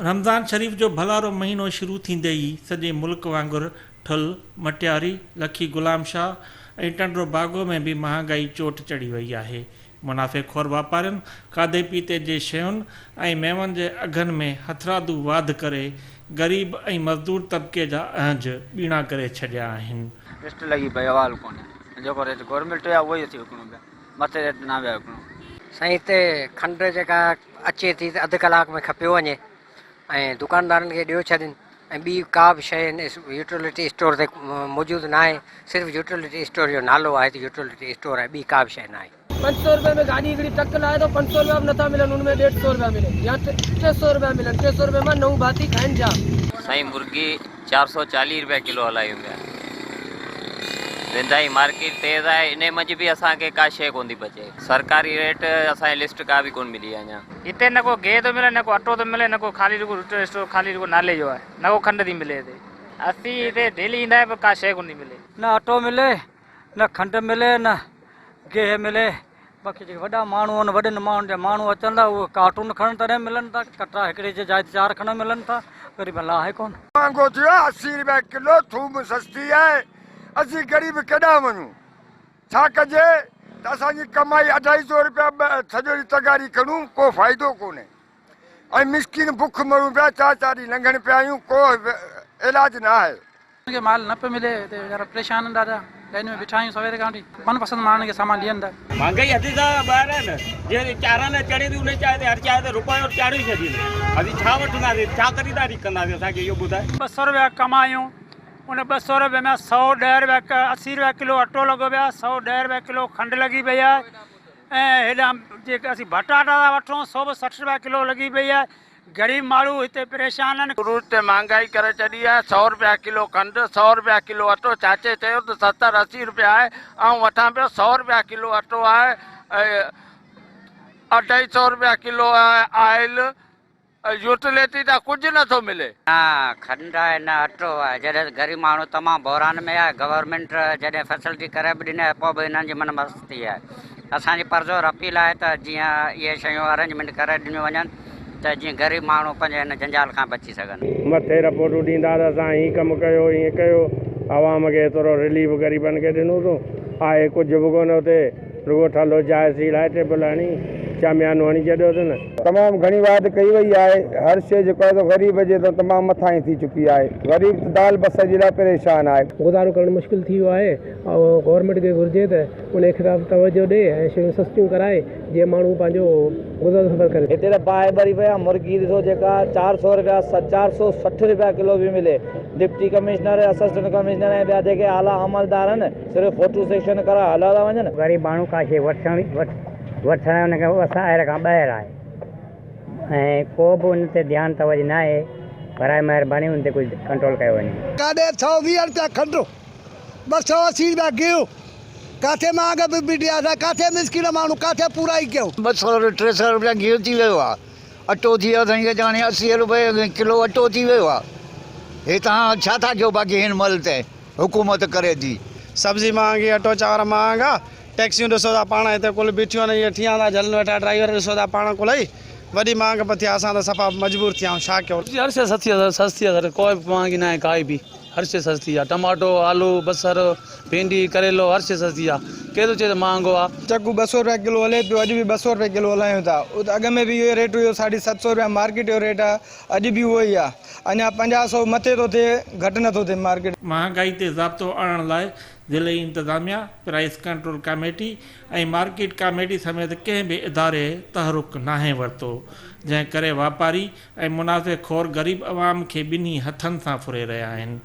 रमज़ान शरीफ़ जो भलारो महीनो शुरू थींदे ई सॼे मुल्क वांगुरु ठुल मटियारी लखी गुलाम शाह ऐं टंडो बागो में भी महांगाई चोट चढ़ी वई आहे। मुनाफ़े खोर वापारियुनि खाधे पीते जे शयुनि ऐं मेवनि जे अघनि में हथरादू वाध करे ग़रीब ऐं मज़दूर तबिके जा अहज ॿीणा करे छॾिया आहिनि। टेस्ट लगी पे वाल कोने जो रेट गवर्नमेंट या वही थी विकणो पिया मथे रेट ना विया विकणो साईं हिते खंड जेका अचे थी त अधु कलाक में खपियो वञे ऐं दुकानदारनि खे ॾियो छॾनि ऐं ॿी का बि शइ यूटिलिटी स्टोर ते मौजूदु न आहे। सिर्फ़ु यूटिलिटी स्टोर जो नालो आहे त यूटिलिटी स्टोर आहे, ॿी का बि शइ न आहे। 500 रुपये में गाड़ी हिकिड़ी टक लाए तो 500 रुपया नथा मिलन, उनमें 150 रुपया मिले या 300 रुपया मिलन। 300 रुपये में नऊ भाती खाइन जा। साईं मुर्गी 440 रुपया किलो हलाई हुई वेंदाई मार्केट तेज है इन मंझि भी असांखे का शइ कोन थी बचे। सरकारी रेट असांजी लिस्ट का भी कोन मिली आहे अञा। हिते न को गिह थो मिले, न को अटो थो मिले, न को खाली स्टोर खाली नाले जो आहे, न को खंड थी मिले हिते। असीं हिते डेली ईंदा आहियूं पर का शइ कोन थी मिले। न अटो मिले, न खंड मिले, न गिह मिले। बाक़ी जेके वॾा माण्हू आहिनि वॾनि माण्हुनि जा माण्हू अचनि था उहे कार्टून खणनि तॾहिं मिलनि था, कटरा हिकिड़े जे जाइ 4 खण मिलनि था। वरी भला आहे कोन। महांगो थियो 80 रुपया किलो, थूम सस्ती आहे। असीं ग़रीब केॾां वञूं, छा कजे त असांजी कमाई 250 रुपया सॼो ॾींहुं तगारी खणूं, को फ़ाइदो कोन्हे ऐं मिसकिन बुख मरूं पिया, 4 ॾींहं लंघनि पिया आहियूं, को इलाज न आहे। माल न पे मिले ते यार परेशान आहिनि ॾाढा। लाइन में बिठा आहियूं सवेरे खां वठी मनपसंद माण्हुनि खे सामान ॾियनि था। महंगाई अधी सां ॿाहिरि आहे न, जे चारां न चढ़े थी उन चाहे ते हर चाहे ते रुपयो चाढ़ी छॾी। असीं छा वठंदासीं, छा ख़रीदारी कंदासीं, असांखे इहो ॿुधाए। 200 रुपया कमायूं, उन 200 रुपये में 110 रुपया 80 रुपया किलो अटो लॻो पिया, 110 रुपया किलो खंड लॻी पई आहे ऐं हेॾा जेके असीं बटाटा था वठूं 160 रुपया किलो लॻी पई आहे। गरीब माण्हू हिते परेशान आहिनि। फ्रूट ते महांगाई करे छॾी आहे। 100 रुपया किलो खंड, 100 रुपया किलो अटो। चाचे चयो त 70-80 रुपया आहे, ऐं वठां पियो 100 रुपया किलो अटो आहे, 250 रुपया किलो आहे ऑयल। यूटिलिटी त कुझु नथो मिले। न खंड आहे न अटो आहे। जॾहिं ग़रीब माण्हू तमामु बहिरान में आहे, गवर्नमेंट जॾहिं फैसिलिटी करे बि ॾिने पोइ बि हिननि जी मन मस्ती आहे। असांजी परज़ोर अपील आहे त जीअं इहे शयूं अरेंजमेंट करे ॾिनियूं वञनि त जीअं ग़रीब माण्हू पंहिंजे हिन जंजाल खां बची सघनि। मथे रिपोर्टूं ॾींदा त असां हीअं कमु कयो, हीअं कयो, आवाम खे थोरो रिलीफ ग़रीबनि खे ॾिनोसीं। आहे कुझु बि कोन हुते, रुगो ठलो जाइ सी लाइट टेबल हणी शामियानो हणी छॾियो अथनि। तमामु घणी वाध कई वई आहे। हर शइ जेको आहे ग़रीब जे त तमामु मथां ई थी चुकी आहे। ग़रीब दाल बसर जे लाइ परेशान आहे। गुज़ारो करणु मुश्किल थी वियो आहे ऐं गवर्नमेंट खे घुरिजे त उन खिलाफ़ तवजो ॾे ऐं शयूं सस्तियूं कराए जीअं माण्हू पंहिंजो गुज़ारो सफ़र करे। हिते त पाए भरी पिया मुर्गी ॾिसो जेका 400 रुपया 460 रुपया किलो बि मिले। डिप्टी कमिश्नर, असिस्टेंट कमिश्नर ऐं ॿिया जेके आला अमलदार आहिनि सिर्फ़ु फोटो सेक्शन करा हला था वञनि। ग़रीब माण्हू का शइ वठणु हुनखे असां अहिड़े खां ॿाहिरि आहे ऐं को बि हुन ते ध्यानु तवजो न आहे। बराए महिरबानी हुन ते कुझु कंट्रोल कयो वञे। काॾे 120 रुपया खंड, 280 रुपया गिहु, किथे महांग बि ॾिया था, किथे मिसकिन माण्हू किथे पूरा ई कयूं। 200-300 रुपया गिहु थी वियो आहे। अटो थी वियो अथई ॼाणे 80 रुपये किलो अटो थी वियो आहे। हे तव्हां छा था कयो बाक़ी हिन महिल ते हुकूमत करे थी। सब्जी महांगी, अटो चांवर महांगा, टैक्सियूं ॾिसो था पाण हिते कुल बीठियूं आहिनि, इहे थिया था झलनि वेठा ड्राइवर ॾिसो था पाण कुल ई वॾी महांग पे थिया। असां त सफ़ा मजबूर थिया आहियूं, छा कयूं। हर शइ सस्ती आहे, कोई महांगी न आहे काई बि। हर शइ सस्ती आहे। टमाटो, आलू, बसर, भिंडी, करेलो, हर शइ सस्ती आहे। केरु चए त महांगो आहे। चकू 200 रुपया किलो हले पियो, अॼु बि 200 रुपया किलो हलायूं था। अॻ में बि इहो रेट हुयो 750 रुपया मार्केट जो रेट आहे, अॼु बि उहो ई आहे। अञा 50-100 मथे थो थिए, घटि नथो थिए मार्केट। महांगाई ते ज़ाब्तो आणण लाइ ज़िले इंतज़ामिया, प्राइस कंट्रोल कमेटी ऐं मार्केट कमेटी समेत कंहिं बि इदारे तहरुक नाहे वरितो, जंहिं करे वापारी ऐं मुनाफ़े खोर ग़रीब अवाम खे ॿिन्ही हथनि सां फुरे रहिया आहिनि।